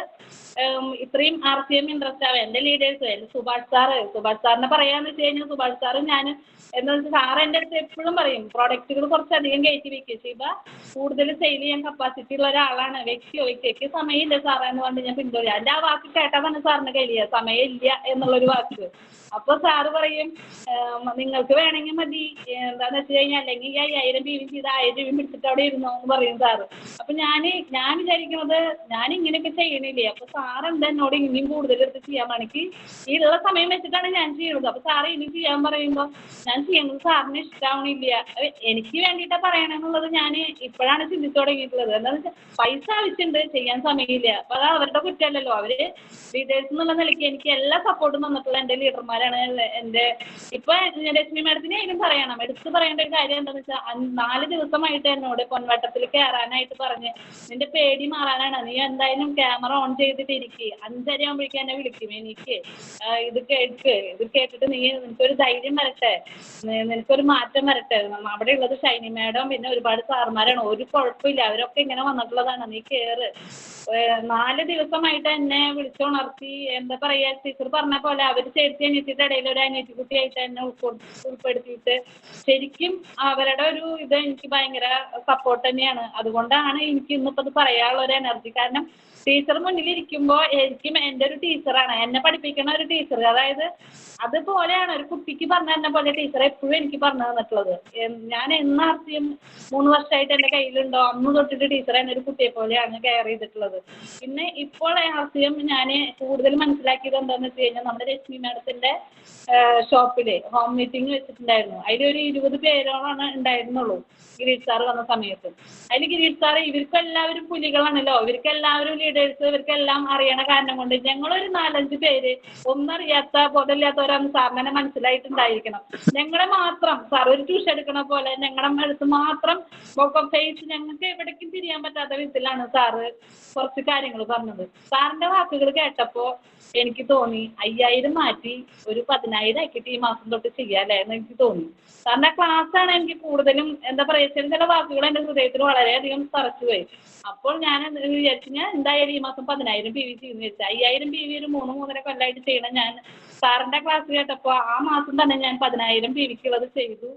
ഇത്രയും RCM ഇൻട്രസ്റ്റ് ആവുക എൻ്റെ ലീഡേഴ്സ് സുഭാഷ് സാറിനെ പറയാന്ന് വെച്ച് കഴിഞ്ഞാൽ സുഭാഷ് സാറ് ഞാൻ എന്താ വെച്ചാൽ സാറ് എൻ്റെ അടുത്ത് എപ്പോഴും പറയും പ്രോഡക്റ്റുകൾ കുറച്ചധികം കയറ്റി വെക്കുക ശിവ, കൂടുതൽ സെയിൽ ചെയ്യാൻ കപ്പാസിറ്റി ഉള്ള ഒരാളാണ്, വ്യക്തിക്ക് സമയമില്ല സാറേ എന്ന് പറഞ്ഞ് ഞാൻ പിന്തുടരും. എൻ്റെ ആ വാക്ക് കേട്ടാൽ തന്നെ സാറിന് കഴിയുക സമയമില്ല എന്നുള്ളൊരു വാക്ക്. അപ്പോൾ സാറ് പറയും നിങ്ങൾക്ക് വേണമെങ്കിൽ മതി, എന്താണെന്ന് വെച്ച് കഴിഞ്ഞാൽ അല്ലെങ്കിൽ ഈ 5000 PV ചെയ്ത് 1000 രൂപയും പിടിച്ചിട്ട് അവിടെ ഇരുന്നോ എന്ന് പറയും സാറ്. അപ്പം ഞാൻ വിചാരിക്കുന്നത് ഞാൻ ഇങ്ങനെയൊക്കെ ചെയ്യണില്ലേ, അപ്പോൾ സാറ് എന്താ എന്നോട് ഇനിയും കൂടുതലെടുത്ത് ചെയ്യാൻ വേണമെങ്കിൽ ഈ ഉള്ള സമയം വെച്ചിട്ടാണ് ഞാൻ ചെയ്യുന്നത്. അപ്പോൾ സാറ് ഇനി ചെയ്യാൻ പറയുമ്പോൾ ഞാൻ ചെയ്യുന്നത് സാറിന് ഇഷ്ടമാവണില്ല. എനിക്ക് വേണ്ടിയിട്ടാണ് പറയണമെന്നുള്ളത് ഞാൻ ഇപ്പോഴാണ് ചിന്തിച്ചു തുടങ്ങിയിട്ടുള്ളത്. എന്താണെന്ന് വെച്ചാൽ പൈസ ആവശ്യമുണ്ട്, ചെയ്യാൻ സമയമില്ല. അപ്പോൾ അത് അവരുടെ കുറ്റമല്ലല്ലോ. അവർ ലീഡേഴ്സ് എന്നുള്ള നിലയ്ക്ക് എനിക്ക് എല്ലാ സപ്പോർട്ടും തന്നിട്ടുള്ള എൻ്റെ ലീഡർമാരാണ്. എൻ്റെ ഇപ്പം രശ്മി മാഡത്തിന് അതിനും പറയണം, എടുത്ത് പറയേണ്ട ഒരു കാര്യം എന്താണെന്ന് വെച്ചാൽ 4 ദിവസമായിട്ട് എന്നോട് പൊൻവട്ടത്തിൽ കയറാനായിട്ട് പറഞ്ഞ് നിന്റെ പേടി മാറാനാണ്, നീ എന്തായാലും ക്യാമറ ഓൺ ചെയ്തിട്ട് ഇരിക്കുക, 5:30 ആകുമ്പോഴേക്കും എന്നെ വിളിക്കും, എനിക്ക് ഇത് കേട്ടിട്ട് നിനക്കൊരു ധൈര്യം വരട്ടെ, നിനക്കൊരു മാറ്റം വരട്ടെ. അവിടെ ഉള്ളത് ഷൈനി മാഡം പിന്നെ ഒരുപാട് സാറുമാരാണ്, ഒരു കുഴപ്പമില്ല, അവരൊക്കെ ഇങ്ങനെ വന്നിട്ടുള്ളതാണ്, നീ കയറ്. 4 ദിവസമായിട്ട് എന്നെ വിളിച്ചുണർത്തി എന്താ പറയുക, ടീച്ചർ പറഞ്ഞ പോലെ അവർ ചേർത്തി അനിയത്തിയുടെ ഇടയിൽ ഒരു അനിയത്തിക്കുട്ടിയായിട്ട് എന്നെ ഉൾപ്പെടുത്തിയിട്ട് ശരിക്കും അവരുടെ ഒരു ഇത് എനിക്ക് ഭയങ്കര സപ്പോർട്ട് തന്നെയാണ്. അതുകൊണ്ടാണ് എനിക്ക് ഇന്നിപ്പോൾ ഇത് പറയാനുള്ള ഒരു എനർജി. കാരണം ടീച്ചർ മുന്നിലിരിക്കുമ്പോ എനിക്കും എൻ്റെ ഒരു ടീച്ചറാണ്, എന്നെ പഠിപ്പിക്കുന്ന ഒരു ടീച്ചർ. അതായത് അതുപോലെയാണ് ഒരു കുട്ടിക്ക് പറഞ്ഞു തന്ന പോലെ ടീച്ചർ എപ്പോഴും എനിക്ക് പറഞ്ഞു തന്നിട്ടുള്ളത്. ഞാൻ എന്ന് RCM 3 വർഷമായിട്ട് എൻ്റെ കയ്യിലുണ്ടോ അന്ന് തൊട്ടിട്ട് ടീച്ചർ എന്നെ ഒരു കുട്ടിയെ പോലെയാണ് കെയർ ചെയ്തിട്ടുള്ളത്. പിന്നെ ഇപ്പോൾ RCM ഞാൻ കൂടുതൽ മനസ്സിലാക്കിയത് എന്താണെന്ന് വെച്ച് കഴിഞ്ഞാൽ, നമ്മുടെ രശ്മി മാഡത്തിൻ്റെ ഷോപ്പില് ഹോം മീറ്റിംഗ് വെച്ചിട്ടുണ്ടായിരുന്നു. അതിലൊരു 20 പേരോളാണ് ഉണ്ടായിരുന്നുള്ളൂ ഗിരീഷ് സാർ വന്ന സമയത്ത്. അതിൽ ഗിരീഷ് സാർ ഇവർക്കെല്ലാവരും പുലികളാണല്ലോ, ഇവർക്കെല്ലാവരും ലീഡേഴ്സ്, ഇവർക്കെല്ലാം അറിയണ കാരണം കൊണ്ട് ഞങ്ങളൊരു 4-5 പേര് ഒന്നറിയാത്ത ബോധമില്ലാത്തവരാണ് സാറിനെ മനസ്സിലായിട്ടുണ്ടായിരിക്കണം. ഞങ്ങളെ മാത്രം സാർ ഒരു ട്യൂഷൻ എടുക്കണ പോലെ ഞങ്ങളുടെ അടുത്ത് മാത്രം ഫേസ് ഞങ്ങൾക്ക് എവിടേക്കും തിരിയാൻ പറ്റാത്ത വിധത്തിലാണ് സാറ് കുറച്ച് കാര്യങ്ങൾ പറഞ്ഞത്. സാറിന്റെ വാക്കുകൾ കേട്ടപ്പോൾ എനിക്ക് തോന്നി 5000 മാറ്റി ഒരു 10000 ആക്കിയിട്ട് ഈ മാസം തൊട്ട് ചെയ്യാല്ലേ എന്ന് എനിക്ക് തോന്നി. സാറിന്റെ ക്ലാസ്സാണ് എനിക്ക് കൂടുതലും എന്താ പറയുക, ചില വാക്കുകൾ എൻ്റെ ഹൃദയത്തിൽ വളരെയധികം തറച്ചുപോയി. അപ്പോൾ ഞാൻ വിചാരിച്ചു, ഞാൻ എന്തായാലും ഈ മാസം 10000 PV ചെയ്യുന്നു വെച്ചാൽ 5000 PV ഒരു 3-3.5 കൊല്ലമായിട്ട് ചെയ്യണം. ഞാൻ സാറിന്റെ ക്ലാസ് കേട്ടപ്പോൾ ആ മാസം തന്നെ ഞാൻ 10000 PVക്കുള്ളത് ചെയ്തു.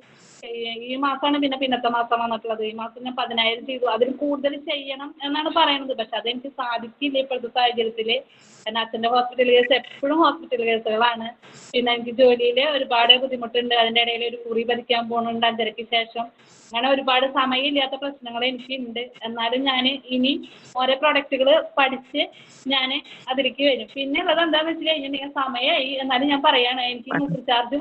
ഈ മാസമാണ് പിന്നത്തെ മാസം വന്നിട്ടുള്ളത്. ഈ മാസം ഞാൻ 10000 ചെയ്തു. അതിൽ കൂടുതൽ ചെയ്യണം എന്നാണ് പറയുന്നത്. പക്ഷെ അതെനിക്ക് സാധിക്കില്ല ഇപ്പോഴത്തെ സാഹചര്യത്തിൽ. എൻ്റെ അച്ഛൻ്റെ ഹോസ്പിറ്റൽ കേസ് എപ്പോഴും ഹോസ്പിറ്റൽ കേസുകളാണ്. പിന്നെ എനിക്ക് ജോലിയിൽ ഒരുപാട് ബുദ്ധിമുട്ടുണ്ട്. അതിൻ്റെ ഇടയിൽ ഒരു കുറി ഭരിക്കാൻ പോകുന്നുണ്ട് 5:30-ക്ക് ശേഷം. അങ്ങനെ ഒരുപാട് സമയമില്ലാത്ത പ്രശ്നങ്ങൾ എനിക്കുണ്ട്. എന്നാലും ഞാൻ ഇനി ഓരോ പ്രൊഡക്റ്റുകൾ പഠിച്ച് ഞാൻ അതിലേക്ക് വരും. പിന്നെ ഉള്ളത് എന്താണെന്ന് വെച്ച് കഴിഞ്ഞിട്ടുണ്ടെങ്കിൽ സമയമായി. എന്നാലും ഞാൻ പറയുകയാണ്, എനിക്ക് ന്യൂട്രിചാർജ്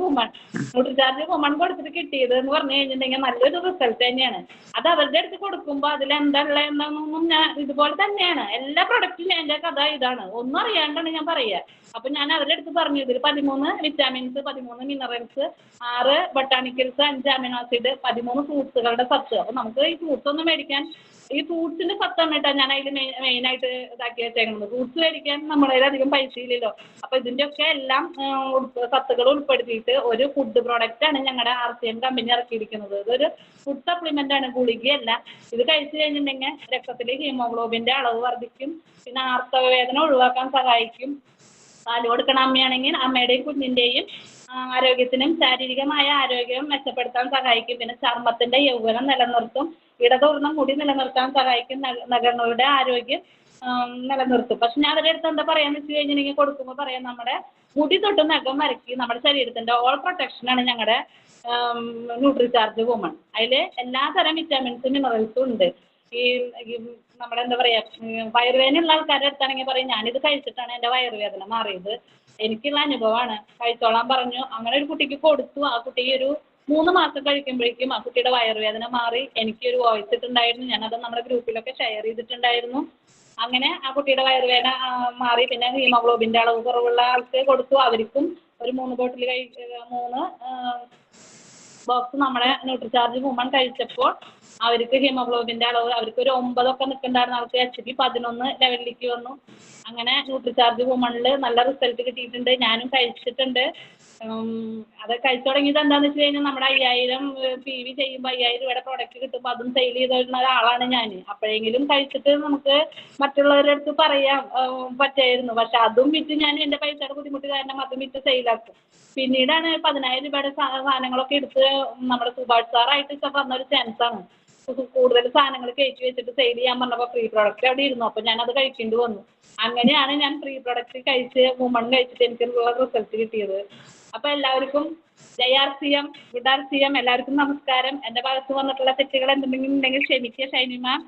വുമൺ കൊടുത്തിട്ട് കിട്ടിയത് എന്ന് പറഞ്ഞു കഴിഞ്ഞിട്ടുണ്ടെങ്കിൽ നല്ലൊരു റിസൾട്ട് തന്നെയാണ്. അത് അവരുടെ അടുത്ത് കൊടുക്കുമ്പോൾ അതിലെന്താ ഉള്ളതെന്നൊന്നും ഞാൻ ഇതുപോലെ തന്നെയാണ്. എല്ലാ പ്രൊഡക്റ്റും എൻ്റെ കഥ ഇതാണ്, ഒന്നും അറിയാണ്ടാണ് ഞാൻ പറയുക. അപ്പം ഞാൻ അവരുടെ അടുത്ത് പറഞ്ഞു, ഇതിൽ 13 vitamins, 13 minerals, 6 botanicals, 5 amino acid, 13 ഫ്രൂട്ട്സുകളുടെ സത്ത്. അപ്പം നമുക്ക് ഈ ഫ്രൂട്ട്സ് ഒന്നും മേടിക്കാൻ, ഈ ഫ്രൂട്ട്സിന്റെ സത്താണ് കേട്ടോ ഞാൻ അതിൽ മെയിനായിട്ട് ഇതാക്കി വെച്ചേക്കുന്നത്. ഫ്രൂട്ട്സ് മേടിക്കാൻ നമ്മളതിൽ അധികം പൈസ ഇല്ലല്ലോ. അപ്പം ഇതിൻ്റെയൊക്കെ എല്ലാം സത്തുകൾ ഉൾപ്പെടുത്തിയിട്ട് ഒരു ഫുഡ് പ്രോഡക്റ്റാണ് ഞങ്ങളുടെ RCM കമ്പനി ഇറക്കിയിരിക്കുന്നത്. ഇതൊരു ഫുഡ് സപ്ലിമെൻ്റ് ആണ്, ഗുളികയല്ല. ഇത് കഴിച്ചു കഴിഞ്ഞിട്ടുണ്ടെങ്കിൽ രക്തത്തിലെ ഹീമോഗ്ലോബിൻ്റെ അളവ് വർദ്ധിക്കും. പിന്നെ ആർത്തവവേദന ഒഴിവാക്കാൻ സഹായിക്കും. പാല് കൊടുക്കണ അമ്മയാണെങ്കിൽ അമ്മയുടെയും കുഞ്ഞിൻ്റെയും ആരോഗ്യത്തിനും ശാരീരികമായ ആരോഗ്യം മെച്ചപ്പെടുത്താൻ സഹായിക്കും. പിന്നെ ചർമ്മത്തിൻ്റെ യൗവനം നിലനിർത്തും. ഇടതൂർന്ന മുടി നിലനിർത്താൻ സഹായിക്കും. നഖങ്ങളുടെ ആരോഗ്യം നിലനിർത്തും. പക്ഷെ ഞാൻ അവരുടെ അടുത്ത് എന്താ പറയാന്ന് വെച്ച് കഴിഞ്ഞിട്ടുണ്ടെങ്കിൽ കൊടുക്കുമ്പോൾ പറയാം, നമ്മുടെ മുടി തൊട്ട് നഖം വരയ്ക്ക് നമ്മുടെ ശരീരത്തിൻ്റെ ഓൾ പ്രൊട്ടക്ഷനാണ് ഞങ്ങളുടെ ന്യൂട്രിചാർജ് വുമൺ. അതിൽ എല്ലാതരം വിറ്റാമിൻസും മിനറൽസും ഉണ്ട്. ഈ നമ്മുടെ എന്താ പറയുക, വയറുവേദനയുള്ള ആൾക്കാരുടെ അടുത്താണെങ്കിൽ പറയും, ഞാനിത് കഴിച്ചിട്ടാണ് എൻ്റെ വയറുവേദന മാറിയത്, എനിക്കുള്ള അനുഭവമാണ്, കഴിച്ചോളാൻ പറഞ്ഞു. അങ്ങനെ ഒരു കുട്ടിക്ക് കൊടുത്തു. ആ കുട്ടി ഒരു 3 മാസം കഴിക്കുമ്പോഴേക്കും ആ കുട്ടിയുടെ വയറുവേദന മാറി. എനിക്കൊരു വോയിസ് ഇട്ടുണ്ടായിരുന്നു, ഞാനത് നമ്മുടെ ഗ്രൂപ്പിലൊക്കെ ഷെയർ ചെയ്തിട്ടുണ്ടായിരുന്നു. അങ്ങനെ ആ കുട്ടിയുടെ വയറുവേദന മാറി. പിന്നെ ഹീമോഗ്ലോബിൻ്റെ അളവ് കുറവുള്ള ആൾക്ക് കൊടുത്തു. അവർക്കും ഒരു 3 ബോട്ടിൽ 3 ബോക്സ് നമ്മുടെ ന്യൂട്രിചാർജ് വുമൺ കഴിച്ചപ്പോൾ അവർക്ക് ഹീമോഗ്ലോബിൻ്റെ അളവ് അവർക്ക് ഒരു 9 ഒക്കെ നിൽക്കുന്നുണ്ടായിരുന്നു. അവർക്ക് HP 11 ലെവലിലേക്ക് വന്നു. അങ്ങനെ ന്യൂട്രിചാർജ് വുമണിൽ നല്ല റിസൾട്ട് കിട്ടിയിട്ടുണ്ട്. ഞാനും കഴിച്ചിട്ടുണ്ട്. അത് കഴിച്ചു തുടങ്ങിയത് എന്താണെന്ന് വെച്ച് കഴിഞ്ഞാൽ, നമ്മുടെ 5000 PV ചെയ്യുമ്പോൾ 5000 രൂപയുടെ പ്രോഡക്റ്റ് കിട്ടുമ്പോൾ അതും സെയിൽ ചെയ്തിരുന്ന ഒരാളാണ് ഞാൻ. അപ്പോഴെങ്കിലും കഴിച്ചിട്ട് നമുക്ക് മറ്റുള്ളവരുടെ അടുത്ത് പറയാൻ പറ്റായിരുന്നു. പക്ഷെ അതും വിറ്റ് ഞാൻ എൻ്റെ പൈസയുടെ ബുദ്ധിമുട്ട് കാരണം അതും വിറ്റ് സെയിലാക്കും. പിന്നീടാണ് 10000 രൂപയുടെ സാധനങ്ങളൊക്കെ എടുത്ത് നമ്മുടെ സുഭാഷ് സാറായിട്ട് പറഞ്ഞൊരു ചാൻസാണ്. കൂടുതൽ സാധനങ്ങൾ കയറ്റി വെച്ചിട്ട് സെയിൽ ചെയ്യാൻ പറഞ്ഞപ്പോൾ ഫ്രീ പ്രോഡക്റ്റ് അവിടെ ഇരുന്നു. അപ്പോൾ ഞാനത് കഴിക്കേണ്ടി വന്നു. അങ്ങനെയാണ് ഞാൻ ഫ്രീ പ്രോഡക്റ്റ് കഴിച്ച് വുമൺ കഴിച്ചിട്ട് എനിക്കുള്ള റിസൾട്ട് കിട്ടിയത്. അപ്പോൾ എല്ലാവർക്കും JRCM, ഗുഡ് RCM, എല്ലാവർക്കും നമസ്കാരം. എൻ്റെ ഭാഗത്ത് വന്നിട്ടുള്ള തെറ്റുകൾ എന്തെങ്കിലും ഉണ്ടെങ്കിൽ ക്ഷമിക്കുക ഷൈനി മാം.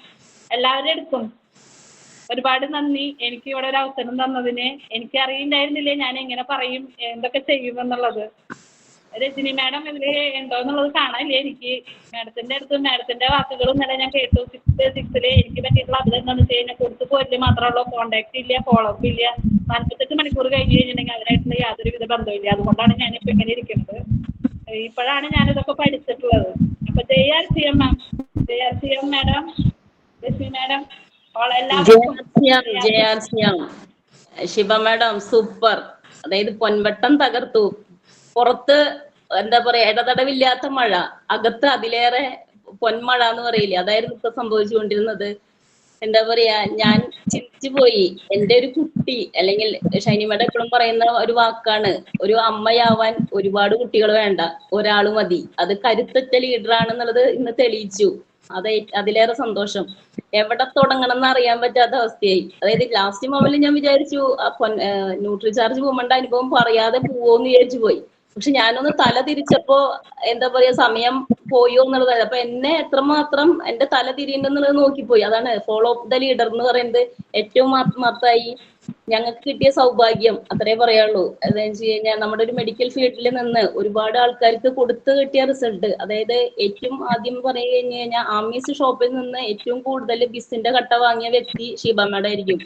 എല്ലാവരുടെ അടുത്തും ഒരുപാട് നന്ദി. എനിക്ക് ഇവിടെ ഒരു അവസരം തന്നതിന്. എനിക്ക് അറിയുന്നുണ്ടായിരുന്നില്ലേ ഞാൻ എങ്ങനെ പറയും എന്തൊക്കെ ചെയ്യുമെന്നുള്ളത്. രജനി മാഡം ഇതിൽ ഉണ്ടോ എന്നുള്ളത് കാണാനില്ലേ എനിക്ക്. മാഡത്തിൻ്റെ അടുത്ത് മാഡത്തിൻ്റെ വാക്കുകളും ഇന്നലെ ഞാൻ കേട്ടു. 6th എനിക്ക് പറ്റിയിട്ടുള്ള അത് എന്താണെന്ന് വെച്ച് കഴിഞ്ഞാൽ കൊടുത്തു പോയിട്ട് മാത്രമല്ലോ, കോൺടാക്ട് ഇല്ല, ഫോളോ അപ്പ് ഇല്ല. 48 മണിക്കൂർ കഴിഞ്ഞ് കഴിഞ്ഞിട്ടുണ്ടെങ്കിൽ അതിനായിട്ടുള്ള യാതൊരുവിധ ബന്ധമില്ല. അതുകൊണ്ടാണ് ഞാനിപ്പോൾ ഇങ്ങനെ ഇരിക്കുന്നത്. ഇപ്പോഴാണ് ഞാനിതൊക്കെ പഠിച്ചിട്ടുള്ളത്. അപ്പോൾ JRCM ma'am, JRCM madam, Reshmi madam, JRCM Shiva madam super. അതായത് പൊൻവട്ടം തകർത്തു. പുറത്ത് എന്താ പറയാ, ഇടതടവില്ലാത്ത മഴ, അകത്ത് അതിലേറെ പൊന്മഴ എന്ന് പറയില്ലേ, അതായിരുന്നു ഇപ്പൊ സംഭവിച്ചുകൊണ്ടിരുന്നത്. എന്താ പറയാ, ഞാൻ ചിന്തിച്ചു പോയി. എൻ്റെ ഒരു കുട്ടി, അല്ലെങ്കിൽ ഷൈനി മാഡം എപ്പോഴും പറയുന്ന ഒരു വാക്കാണ്, ഒരു അമ്മയാവാൻ ഒരുപാട് കുട്ടികൾ വേണ്ട, ഒരാൾ മതി. അത് കരുത്തറ്റ ലീഡറാണെന്നുള്ളത് ഇന്ന് തെളിയിച്ചു. അതെ, അതിലേറെ സന്തോഷം. എവിടെ തുടങ്ങണം എന്ന് അറിയാൻ പറ്റാത്ത അവസ്ഥയായി. അതായത് ലാസ്റ്റ് മൊമെന്റിൽ ഞാൻ വിചാരിച്ചു ന്യൂട്രി ചാർജ് വുമന്റെ അനുഭവം പറയാതെ പോവോന്ന് വിചാരിച്ചു പോയി. പക്ഷെ ഞാനൊന്ന് തല തിരിച്ചപ്പോ എന്താ പറയാ സമയം പോയോ എന്നുള്ളത്, അപ്പൊ എന്നെ എത്രമാത്രം എന്റെ തല തിരിയുന്നുള്ളത് നോക്കിപ്പോയി. അതാണ് ഫോളോ അപ്പ് ദ ലീഡർ എന്ന് പറയുന്നത്. ഏറ്റവും ആത്മാർത്ഥായി ഞങ്ങൾക്ക് കിട്ടിയ സൗഭാഗ്യം അത്രേ പറയാനുള്ളൂ. എന്താ വെച്ച് കഴിഞ്ഞാൽ നമ്മുടെ ഒരു മെഡിക്കൽ ഫീൽഡിൽ നിന്ന് ഒരുപാട് ആൾക്കാർക്ക് കൊടുത്തു കിട്ടിയ റിസൾട്ട്. അതായത് ഏറ്റവും ആദ്യം പറഞ്ഞു കഴിഞ്ഞു കഴിഞ്ഞാൽ ആമീസ് ഷോപ്പിൽ നിന്ന് ഏറ്റവും കൂടുതൽ ബിസിന്റെ കട്ട വാങ്ങിയ വ്യക്തി ഷീബ മാഡം ആയിരിക്കും.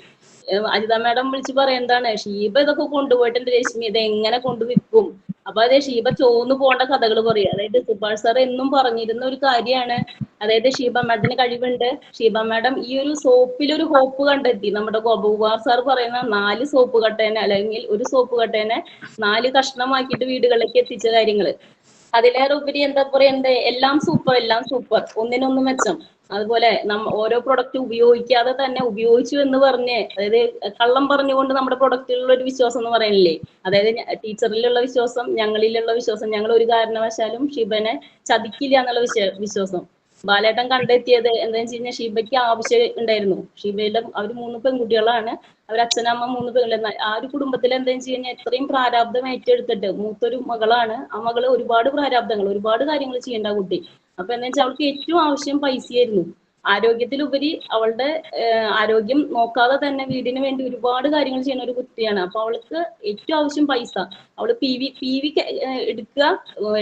അജിത മാഡം വിളിച്ച് പറയുന്നതാണ്, ഷീബ ഇതൊക്കെ കൊണ്ടുപോയിട്ടുണ്ട് രശ്മി, ഇത് എങ്ങനെ കൊണ്ടുവിൽക്കും. അപ്പൊ അതെ ഷീബ ചോന്നു പോകേണ്ട കഥകൾ പറയും. അതായത് സുഭാഷ് സാർ എന്നും പറഞ്ഞിരുന്ന ഒരു കാര്യമാണ്, അതായത് ഷീബ മാഡത്തിന് കഴിവുണ്ട്. ഷീബ മാഡം ഈ ഒരു സോപ്പിലൊരു ഹോപ്പ് കണ്ടെത്തി. നമ്മുടെ ഗോപകുമാർ സാർ പറയുന്ന 4 സോപ്പ് കട്ടേനെ അല്ലെങ്കിൽ ഒരു സോപ്പ് കട്ടേനെ 4 കഷ്ണമാക്കിയിട്ട് വീടുകളിലേക്ക് എത്തിച്ച കാര്യങ്ങള്. അതിലേറെ ഉപരി എന്താ പറയണ്ടേ, എല്ലാം സൂപ്പർ, എല്ലാം സൂപ്പർ, ഒന്നിനൊന്നും മെച്ചം. അതുപോലെ ഓരോ പ്രൊഡക്റ്റ് ഉപയോഗിക്കാതെ തന്നെ ഉപയോഗിച്ചു എന്ന് പറഞ്ഞ്, അതായത് കള്ളം പറഞ്ഞുകൊണ്ട് നമ്മുടെ പ്രൊഡക്റ്റിലുള്ള ഒരു വിശ്വാസം എന്ന് പറയണില്ലേ, അതായത് ടീച്ചറിലുള്ള വിശ്വാസം, ഞങ്ങളിലുള്ള വിശ്വാസം, ഞങ്ങൾ ഒരു കാരണവശാലും ഷിബനെ ചതിക്കില്ല എന്നുള്ള വിശ്വാസം. ബാലേട്ടൻ കണ്ടെത്തിയത് എന്താണെന്ന് വെച്ച് കഴിഞ്ഞാൽ ഷീബയ്ക്ക് ആവശ്യം ഉണ്ടായിരുന്നു. ഷീബയുടെ അവർ 3 പെൺകുട്ടികളാണ്. അവർ അച്ഛനമ്മ 3 പെൺകുട്ടികൾ. ആ ഒരു കുടുംബത്തിൽ എന്താണെന്ന് വെച്ച് കഴിഞ്ഞാൽ ഇത്രയും പ്രാരാബ്ദം ഏറ്റെടുത്തിട്ട് മൂത്തൊരു മകളാണ്. ആ മകള് ഒരുപാട് പ്രാരാബ്ദങ്ങൾ, ഒരുപാട് കാര്യങ്ങൾ ചെയ്യേണ്ട കുട്ടി. അപ്പൊ എന്താ വെച്ചാൽ അവൾക്ക് ഏറ്റവും ആവശ്യം പൈസയായിരുന്നു. ആരോഗ്യത്തിലുപരി അവളുടെ ആരോഗ്യം നോക്കാതെ തന്നെ വീടിന് വേണ്ടി ഒരുപാട് കാര്യങ്ങൾ ചെയ്യുന്ന ഒരു കുട്ടിയാണ്. അപ്പൊ അവൾക്ക് ഏറ്റവും ആവശ്യം പൈസ. അവള് പി വി എടുക്കുക,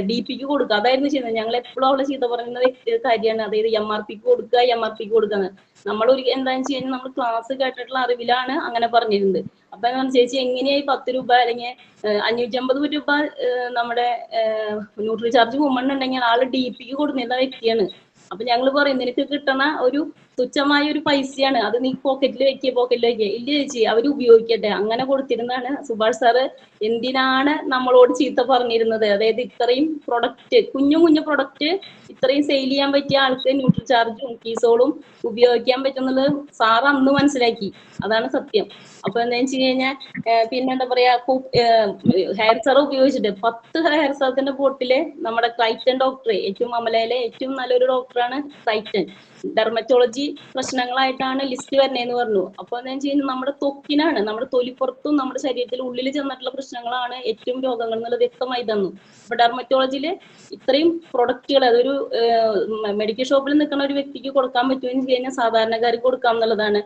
DPക്ക് കൊടുക്കുക, അതായിരുന്നു ചെയ്യുന്നത്. ഞങ്ങൾ എപ്പോഴും അവളെ ചീത്ത പറയുന്ന കാര്യമാണ്. അതായത് MRPക്ക് കൊടുക്കുക, MRPക്ക് കൊടുക്കുക. നമ്മൾ എന്താണെന്ന് വെച്ച് കഴിഞ്ഞാൽ നമ്മൾ ക്ലാസ് കേട്ടിട്ടുള്ള അറിവിലാണ് അങ്ങനെ പറഞ്ഞിരുന്നത്. അപ്പൊ എന്താണ് ചേച്ചി എങ്ങനെയായി 10 രൂപ അല്ലെങ്കിൽ 550 രൂപ നമ്മുടെ ന്യൂട്രി ചാർജ് വുമൺ ഉണ്ടെങ്കിൽ ആള് DPക്ക് കൊടുക്കുന്ന വ്യക്തിയാണ്. അപ്പൊ ഞങ്ങൾ പറയും, നിനക്ക് കിട്ടണ ഒരു തുച്ഛമായ ഒരു പൈസയാണ് അത്, നീ പോക്കറ്റിൽ വെക്കുക. ഇല്ല ചേച്ചി അവർ ഉപയോഗിക്കട്ടെ, അങ്ങനെ കൊടുത്തിരുന്നാണ്. സുഭാഷ് സാറ് എന്തിനാണ് നമ്മളോട് ചീത്ത പറഞ്ഞിരുന്നത്. അതായത് ഇത്രയും പ്രൊഡക്റ്റ്, കുഞ്ഞു പ്രൊഡക്റ്റ് ഇത്രയും സെയിൽ ചെയ്യാൻ പറ്റിയ ആൾക്ക് ന്യൂട്രി ചാർജും കീസോളും ഉപയോഗിക്കാൻ പറ്റുന്നത് സാർ അന്ന് മനസ്സിലാക്കി. അതാണ് സത്യം. അപ്പൊ എന്താ വെച്ച് കഴിഞ്ഞാൽ പിന്നെ എന്താ പറയാ, ഹെയർ സെറം ഉപയോഗിച്ചിട്ട് 10 ഹെയർ സെറത്തിന്റെ ബോട്ടില് നമ്മുടെ ക്രൈറ്റൻ ഡോക്ടർ, ഏറ്റവും അമലയിലെ ഏറ്റവും നല്ലൊരു ഡോക്ടറാണ് ക്രൈറ്റൻ. ഡെർമറ്റോളജി പ്രശ്നങ്ങളായിട്ടാണ് ലിസ്റ്റ് വരുന്നതെന്ന് പറഞ്ഞു. അപ്പൊ എന്താ വെച്ച് കഴിഞ്ഞാൽ നമ്മുടെ ത്വക്കിനാണ്, നമ്മുടെ തൊലിപ്പുറത്തും നമ്മുടെ ശരീരത്തിൽ ഉള്ളിൽ ചെന്നിട്ടുള്ള പ്രശ്നങ്ങളാണ് ഏറ്റവും രോഗങ്ങൾ എന്നുള്ളത് വ്യക്തമായി തന്നു. അപ്പൊ ഡെർമറ്റോളജിയില് ഇത്രയും പ്രൊഡക്റ്റുകൾ അതൊരു മെഡിക്കൽ ഷോപ്പിൽ നിൽക്കുന്ന ഒരു വ്യക്തിക്ക് കൊടുക്കാൻ പറ്റുമെന്ന് കഴിഞ്ഞാൽ സാധാരണക്കാർക്ക് കൊടുക്കാം എന്നുള്ളതാണ്.